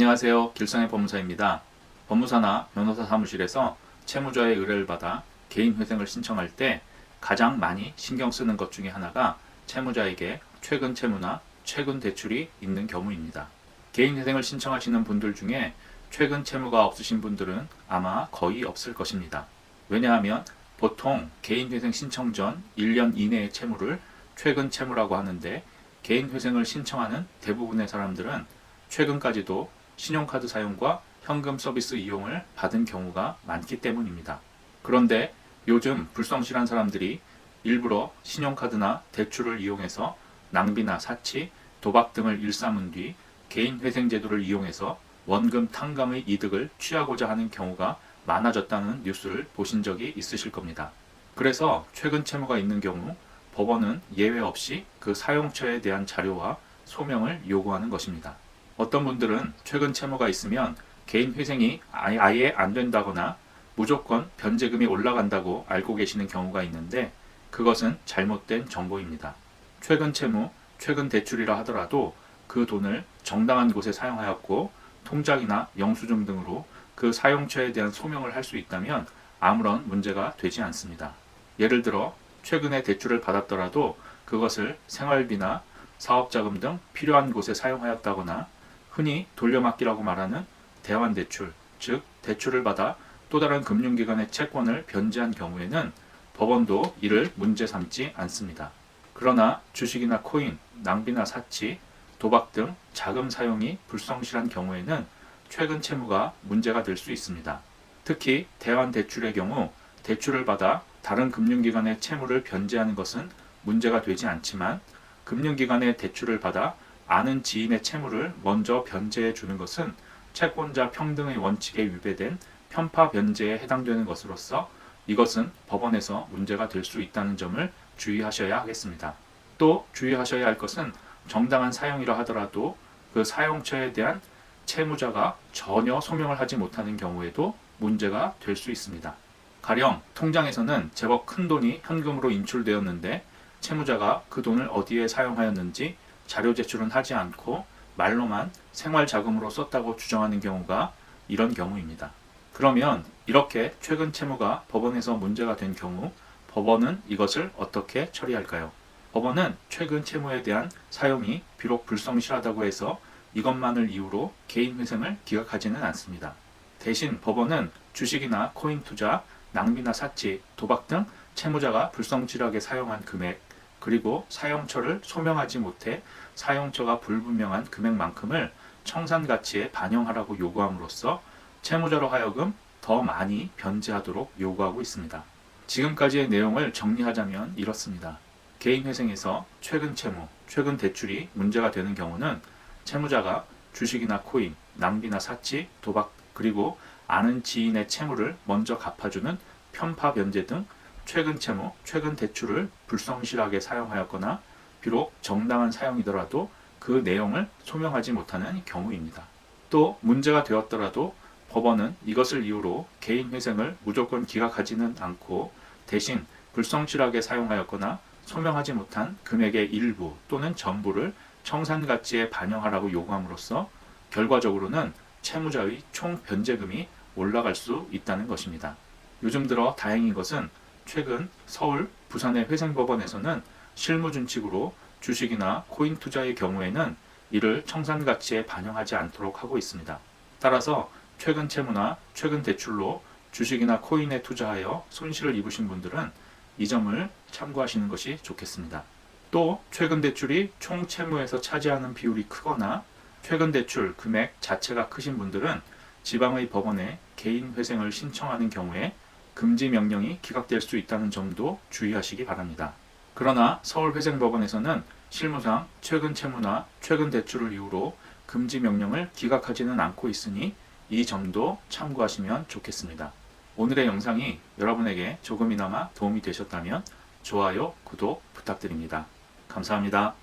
안녕하세요. 길상의 법무사입니다. 법무사나 변호사 사무실에서 채무자의 의뢰를 받아 개인회생을 신청할 때 가장 많이 신경 쓰는 것 중에 하나가 채무자에게 최근 채무나 최근 대출이 있는 경우입니다. 개인회생을 신청하시는 분들 중에 최근 채무가 없으신 분들은 아마 거의 없을 것입니다. 왜냐하면 보통 개인회생 신청 전 1년 이내의 채무를 최근 채무라고 하는데, 개인회생을 신청하는 대부분의 사람들은 최근까지도 신용카드 사용과 현금 서비스 이용을 받은 경우가 많기 때문입니다. 그런데 요즘 불성실한 사람들이 일부러 신용카드나 대출을 이용해서 낭비나 사치, 도박 등을 일삼은 뒤 개인회생제도를 이용해서 원금 탕감의 이득을 취하고자 하는 경우가 많아졌다는 뉴스를 보신 적이 있으실 겁니다. 그래서 최근 채무가 있는 경우 법원은 예외 없이 그 사용처에 대한 자료와 소명을 요구하는 것입니다. 어떤 분들은 최근 채무가 있으면 개인 회생이 아예 안 된다거나 무조건 변제금이 올라간다고 알고 계시는 경우가 있는데, 그것은 잘못된 정보입니다. 최근 채무, 최근 대출이라 하더라도 그 돈을 정당한 곳에 사용하였고 통장이나 영수증 등으로 그 사용처에 대한 소명을 할 수 있다면 아무런 문제가 되지 않습니다. 예를 들어 최근에 대출을 받았더라도 그것을 생활비나 사업자금 등 필요한 곳에 사용하였다거나, 흔히 돌려막기라고 말하는 대환대출, 즉 대출을 받아 또 다른 금융기관의 채권을 변제한 경우에는 법원도 이를 문제 삼지 않습니다. 그러나 주식이나 코인, 낭비나 사치, 도박 등 자금 사용이 불성실한 경우에는 최근 채무가 문제가 될 수 있습니다. 특히 대환대출의 경우 대출을 받아 다른 금융기관의 채무를 변제하는 것은 문제가 되지 않지만, 금융기관의 대출을 받아 아는 지인의 채무를 먼저 변제해 주는 것은 채권자 평등의 원칙에 위배된 편파 변제에 해당되는 것으로서 이것은 법원에서 문제가 될 수 있다는 점을 주의하셔야 하겠습니다. 또 주의하셔야 할 것은 정당한 사용이라 하더라도 그 사용처에 대한 채무자가 전혀 소명을 하지 못하는 경우에도 문제가 될 수 있습니다. 가령 통장에서는 제법 큰 돈이 현금으로 인출되었는데 채무자가 그 돈을 어디에 사용하였는지 자료 제출은 하지 않고 말로만 생활자금으로 썼다고 주장하는 경우가 이런 경우입니다. 그러면 이렇게 최근 채무가 법원에서 문제가 된 경우 법원은 이것을 어떻게 처리할까요? 법원은 최근 채무에 대한 사용이 비록 불성실하다고 해서 이것만을 이유로 개인회생을 기각하지는 않습니다. 대신 법원은 주식이나 코인 투자, 낭비나 사치, 도박 등 채무자가 불성실하게 사용한 금액, 그리고 사용처를 소명하지 못해 사용처가 불분명한 금액만큼을 청산가치에 반영하라고 요구함으로써 채무자로 하여금 더 많이 변제하도록 요구하고 있습니다. 지금까지의 내용을 정리하자면 이렇습니다. 개인회생에서 최근 채무, 최근 대출이 문제가 되는 경우는 채무자가 주식이나 코인, 낭비나 사치, 도박, 그리고 아는 지인의 채무를 먼저 갚아주는 편파 변제 등 최근 채무, 최근 대출을 불성실하게 사용하였거나 비록 정당한 사용이더라도 그 내용을 소명하지 못하는 경우입니다. 또 문제가 되었더라도 법원은 이것을 이유로 개인회생을 무조건 기각하지는 않고 대신 불성실하게 사용하였거나 소명하지 못한 금액의 일부 또는 전부를 청산가치에 반영하라고 요구함으로써 결과적으로는 채무자의 총 변제금이 올라갈 수 있다는 것입니다. 요즘 들어 다행인 것은 최근 서울, 부산의 회생법원에서는 실무준칙으로 주식이나 코인 투자의 경우에는 이를 청산가치에 반영하지 않도록 하고 있습니다. 따라서 최근 채무나 최근 대출로 주식이나 코인에 투자하여 손실을 입으신 분들은 이 점을 참고하시는 것이 좋겠습니다. 또 최근 대출이 총 채무에서 차지하는 비율이 크거나 최근 대출 금액 자체가 크신 분들은 지방의 법원에 개인회생을 신청하는 경우에 금지 명령이 기각될 수 있다는 점도 주의하시기 바랍니다. 그러나 서울회생법원에서는 실무상 최근 채무나 최근 대출을 이유로 금지 명령을 기각하지는 않고 있으니 이 점도 참고하시면 좋겠습니다. 오늘의 영상이 여러분에게 조금이나마 도움이 되셨다면 좋아요, 구독 부탁드립니다. 감사합니다.